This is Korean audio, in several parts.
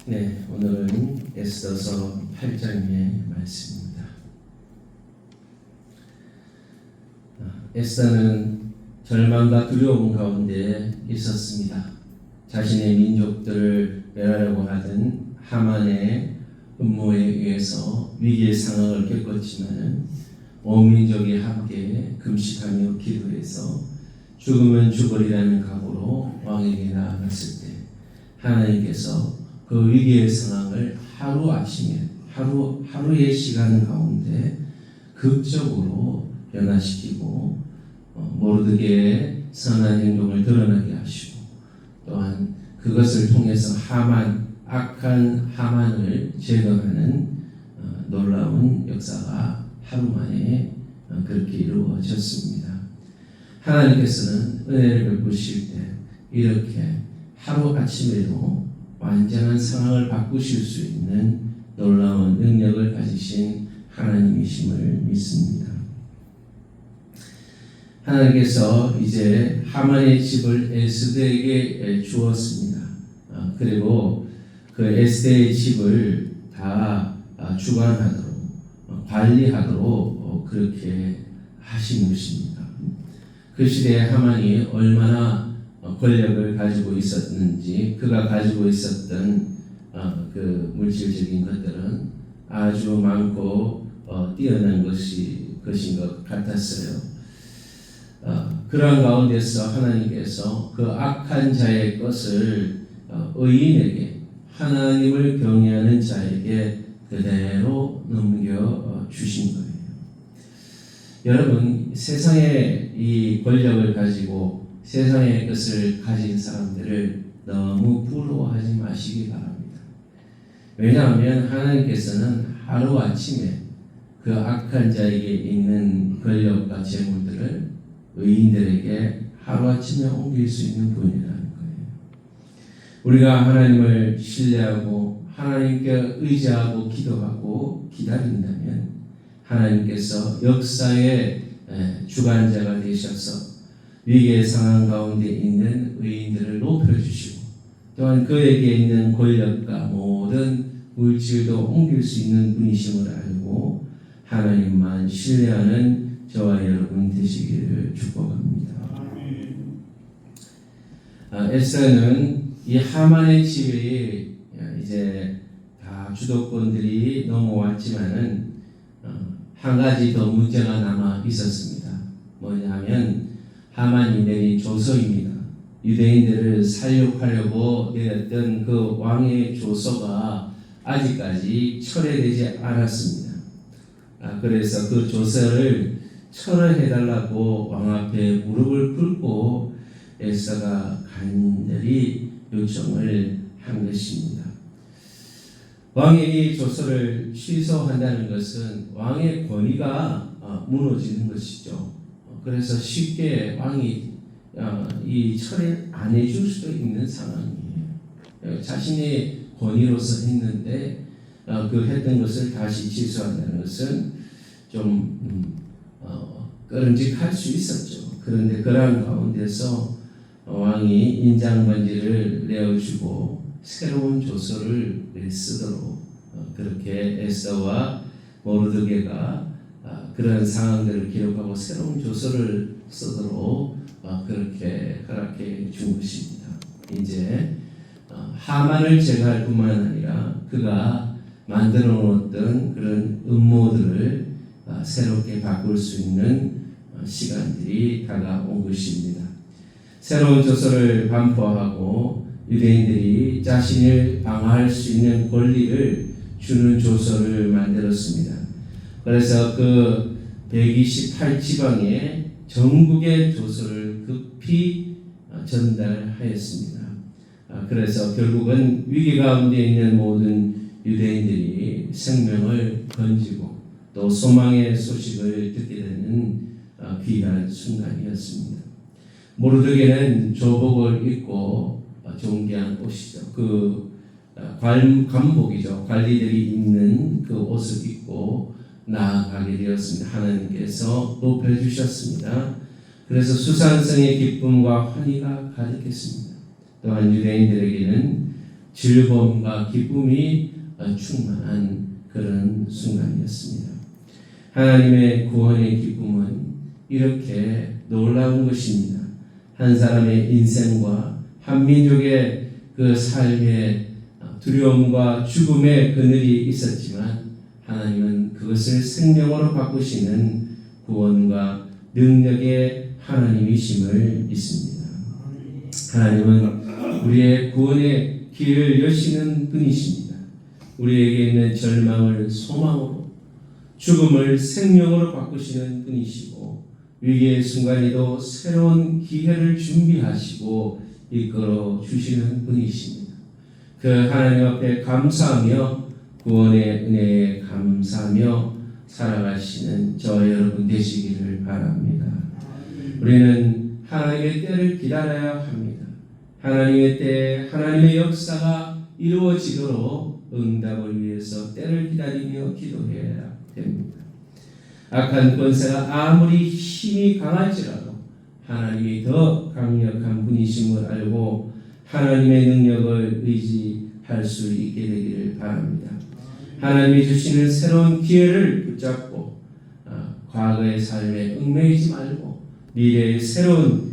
네, 오늘은 에스더서 8장의 말씀입니다. 에스더는 절망과 두려움 가운데 있었습니다. 자신의 민족들을 멸하려고 하던 하만의 음모에 의해서 위기의 상황을 겪었지만 온 민족이 함께 금식하며 기도해서 죽으면 죽으리라는 각오로 왕에게 나아갔을 때 하나님께서 그 위기의 상황을 하루아침에 하루의 시간 가운데 극적으로 변화시키고 모르드게의 선한 행동을 드러나게 하시고 또한 그것을 통해서 악한 하만을 제거하는 놀라운 역사가 하루 만에 그렇게 이루어졌습니다. 하나님께서는 은혜를 베푸실 때 이렇게 하루아침에도 완전한 상황을 바꾸실 수 있는 놀라운 능력을 가지신 하나님이심을 믿습니다. 하나님께서 이제 하만의 집을 에스더에게 주었습니다. 그리고 그 에스더의 집을 다 주관하도록 관리하도록 그렇게 하신 것입니다. 그 시대에 하만이 얼마나 권력을 가지고 있었는지 그가 가지고 있었던 그 물질적인 것들은 아주 많고 뛰어난 것인 것 같았어요. 그러한 가운데서 하나님께서 그 악한 자의 것을 의인에게 하나님을 경외하는 자에게 그대로 넘겨 주신 거예요. 여러분, 세상의 이 권력을 가지고 세상의 것을 가진 사람들을 너무 부러워하지 마시기 바랍니다. 왜냐하면 하나님께서는 하루아침에 그 악한 자에게 있는 권력과 재물들을 의인들에게 하루아침에 옮길 수 있는 분이라는 거예요. 우리가 하나님을 신뢰하고 하나님께 의지하고 기도하고 기다린다면 하나님께서 역사의 주관자가 되셔서 위기의 상황 가운데 있는 의인들을 높여주시고 또한 그에게 있는 권력과 모든 물질도 옮길 수 있는 분이심을 알고 하나님만 신뢰하는 저와 여러분 되시기를 축복합니다. 에스더는 이 하만의 집에 이제 다 주도권들이 넘어왔지만은 한 가지 더 문제가 남아 있었습니다. 뭐냐면 하만이 내린 조서입니다. 유대인들을 살육하려고 내렸던 그 왕의 조서가 아직까지 철회되지 않았습니다. 그래서 그 조서를 철회해달라고 왕 앞에 무릎을 꿇고 에스더가 간절히 요청을 한 것입니다. 왕이 이 조서를 취소한다는 것은 왕의 권위가 무너지는 것이죠. 그래서 쉽게 왕이 이 철회 안 해줄 수도 있는 상황이에요. 자신의 권위로서 했는데 그 했던 것을 다시 취소한다는 것은 좀 꺼림직할 수 있었죠. 그런데 그러한 가운데서 왕이 인장반지를 내어주고 새로운 조서를 쓰도록 그렇게 에스더와 모르드게가 그런 상황들을 기록하고 새로운 조서를 쓰도록 그렇게 허락해 준 것입니다. 이제 하만을 제거할 뿐만 아니라 그가 만들어 놓았던 그런 음모들을 새롭게 바꿀 수 있는 시간들이 다가온 것입니다. 새로운 조서를 반포하고 유대인들이 자신을 방어할 수 있는 권리를 주는 조서를 만들었습니다. 그래서 그 128지방에 전국의 조서를 급히 전달하였습니다. 그래서 결국은 위기 가운데 있는 모든 유대인들이 생명을 건지고 또 소망의 소식을 듣게 되는 귀한 순간이었습니다. 모르드게는 조복을 입고 존귀한 옷이죠. 그 관복이죠. 관리들이 입는 그 옷을 입고 나아가게 되었습니다. 하나님께서 높여주셨습니다. 그래서 수산성의 기쁨과 환희가 가득했습니다. 또한 유대인들에게는 즐거움과 기쁨이 충만한 그런 순간이었습니다. 하나님의 구원의 기쁨은 이렇게 놀라운 것입니다. 한 사람의 인생과 한 민족의 그 삶의 두려움과 죽음의 그늘이 있었지만 하나님은 그것을 생명으로 바꾸시는 구원과 능력의 하나님이심을 믿습니다. 하나님은 우리의 구원의 길을 여시는 분이십니다. 우리에게 있는 절망을 소망으로, 죽음을 생명으로 바꾸시는 분이시고 위기의 순간에도 새로운 기회를 준비하시고 이끌어 주시는 분이십니다. 그 하나님 앞에 감사하며 구원의 은혜에 감사하며 살아가시는 저와 여러분 되시기를 바랍니다. 우리는 하나님의 때를 기다려야 합니다. 하나님의 때에 하나님의 역사가 이루어지도록 응답을 위해서 때를 기다리며 기도해야 됩니다. 악한 권세가 아무리 힘이 강할지라도 하나님이 더 강력한 분이심을 알고 하나님의 능력을 의지할 수 있게 되기를 바랍니다. 하나님이 주시는 새로운 기회를 붙잡고 과거의 삶에 얽매이지 말고 미래의 새로운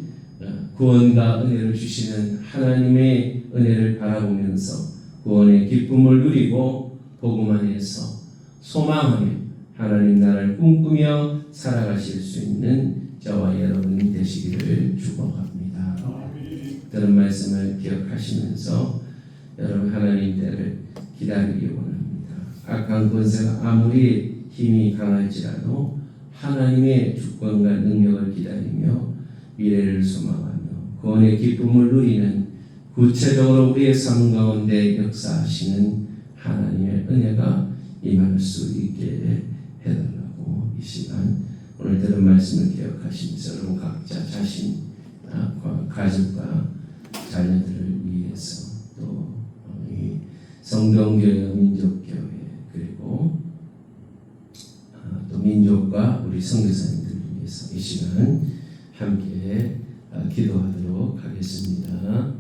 구원과 은혜를 주시는 하나님의 은혜를 바라보면서 구원의 기쁨을 누리고 복음 안에서 소망하며 하나님 나라를 꿈꾸며 살아가실 수 있는 저와 여러분이 되시기를 축복합니다. 그런 말씀을 기억하시면서 여러분 하나님 때를 기다리기 원합니다. 악한 권세가 아무리 힘이 강할지라도 하나님의 주권과 능력을 기다리며 미래를 소망하며 구원의 기쁨을 누리는 구체적으로 우리의 삶 가운데 역사하시는 하나님의 은혜가 임할 수 있게 해달라고 이 시간 오늘 들은 말씀을 기억하시면서 여러분 각자 자신 가족과 자녀들을 위해서 또 성동교회, 민족교회 그리고 또 민족과 우리 선교사님들을 위해서 이 시간 함께 기도하도록 하겠습니다.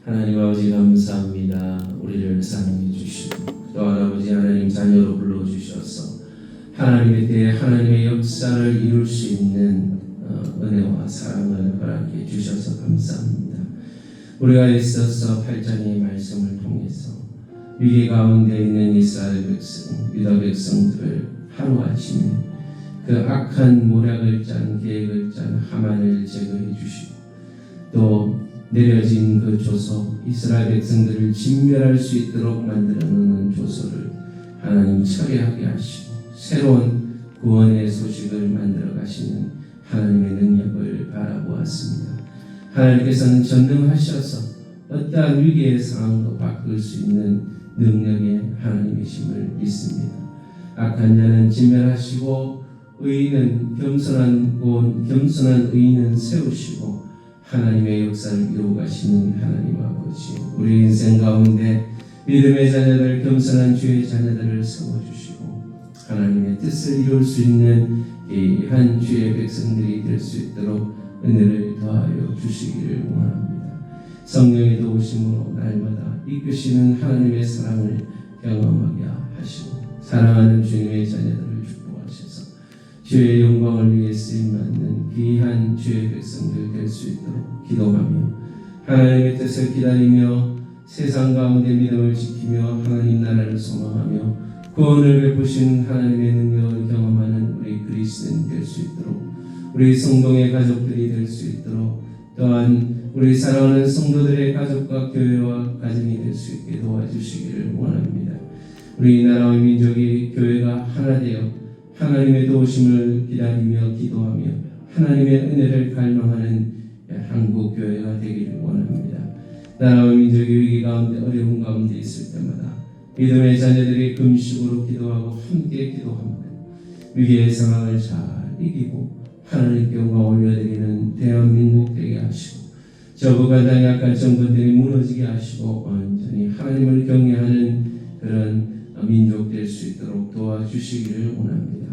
하나님 아버지 감사합니다. 우리를 사랑해 주시고 또 아버지 하나님 자녀로 불러주셔서 하나님의 때에 하나님의 역사를 이룰 수 있는 은혜와 사랑을 허락해 주셔서 감사합니다. 우리가 있어서 8장의 말씀을 통해서 위기 가운데 있는 이스라엘 백성, 유다 백성들을 하루아침에 그 악한 모략을 짠 계획을 짠 하만을 제거해 주시고 또 내려진 그 조서 이스라엘 백성들을 진멸할 수 있도록 만들어 놓는 조서를 하나님 처리하게 하시고 새로운 구원의 소식을 만들어 가시는 하나님의 능력을 바라보았습니다. 하나님께서는 전능하셔서 어떠한 위기의 상황도 바꿀 수 있는 능력의 하나님이심을 믿습니다. 악한 자는 진멸하시고 의인은 겸손한 의인은 세우시고 하나님의 역사를 이루어 가시는 하나님 아버지, 우리 인생 가운데 믿음의 자녀들, 겸손한 주의 자녀들을 세워주시고 하나님의 뜻을 이룰 수 있는 이 한 주의 백성들이 될 수 있도록 은혜를 더하여 주시기를 원합니다. 성령의 도우심으로 날마다 이끄시는 하나님의 사랑을 경험하게 하시고 사랑하는 주님의 자녀들을 축복하셔서 주의 영광을 위해 쓰임받는 귀한 주의 백성들 될 수 있도록 기도하며 하나님의 뜻을 기다리며 세상 가운데 믿음을 지키며 하나님 나라를 소망하며 구원을 베푸신 하나님의 능력을 경험하는 우리 그리스도인 될 수 있도록 우리 성동의 가족들이 될 수 있도록 또한 우리 사랑하는 성도들의 가족과 교회와 가정이 될 수 있게 도와주시기를 원합니다. 우리 나라와 민족이 교회가 하나 되어 하나님의 도우심을 기다리며 기도하며 하나님의 은혜를 갈망하는 한국 교회가 되기를 원합니다. 나라와 민족이 위기 가운데 어려운 가운데 있을 때마다 믿음의 자녀들이 금식으로 기도하고 함께 기도합니다. 위기의 상황을 잘 이기고 하나님께 영광 올려드리는 대한민국 되게 하시고 저부 가장 약한 정권들이 무너지게 하시고 완전히 하나님을 경외하는 그런 민족 될 수 있도록 도와주시기를 원합니다.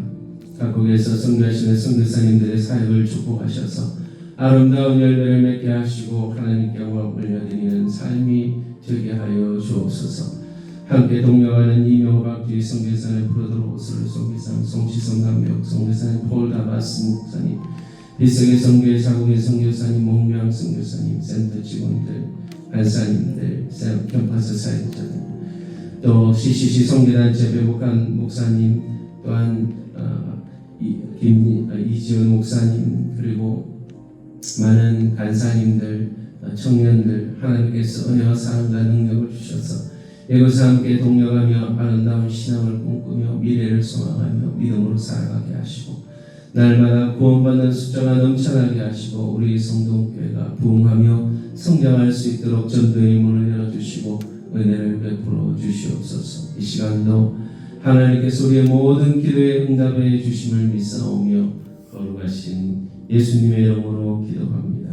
각국에서 성도하시는 선교사님들의 사역을 축복하셔서 아름다운 열매를 맺게 하시고 하나님께 영광 올려드리는 삶이 되게 하여 주옵소서. 함께 동역하는 이명박주의 선교사님, 프로드로 오슬로 선교사님, 송시성 남역 선교사님, 폴다바스 목사님, 비석의 선교회 자국의 선교사님, 목명 선교사님, 센터 직원들, 간사님들, 캠퍼스 사역자들, 또 CCC 선교단체 배복한 목사님, 또한 이지은 목사님, 그리고 많은 간사님들, 청년들, 하나님께서 은혜와 사랑과 능력을 주셔서 이것과 함께 동력하며 아름다운 신앙을 꿈꾸며 미래를 소망하며 믿음으로 살아가게 하시고, 날마다 구원받는 숫자가 넘쳐나게 하시고, 우리 성동교회가 부흥하며 성장할 수 있도록 전도의 문을 열어주시고 은혜를 베풀어 주시옵소서. 이 시간도 하나님께서 우리의 모든 기도에 응답해 주심을 믿사오며 거룩하신 예수님의 이름으로 기도합니다.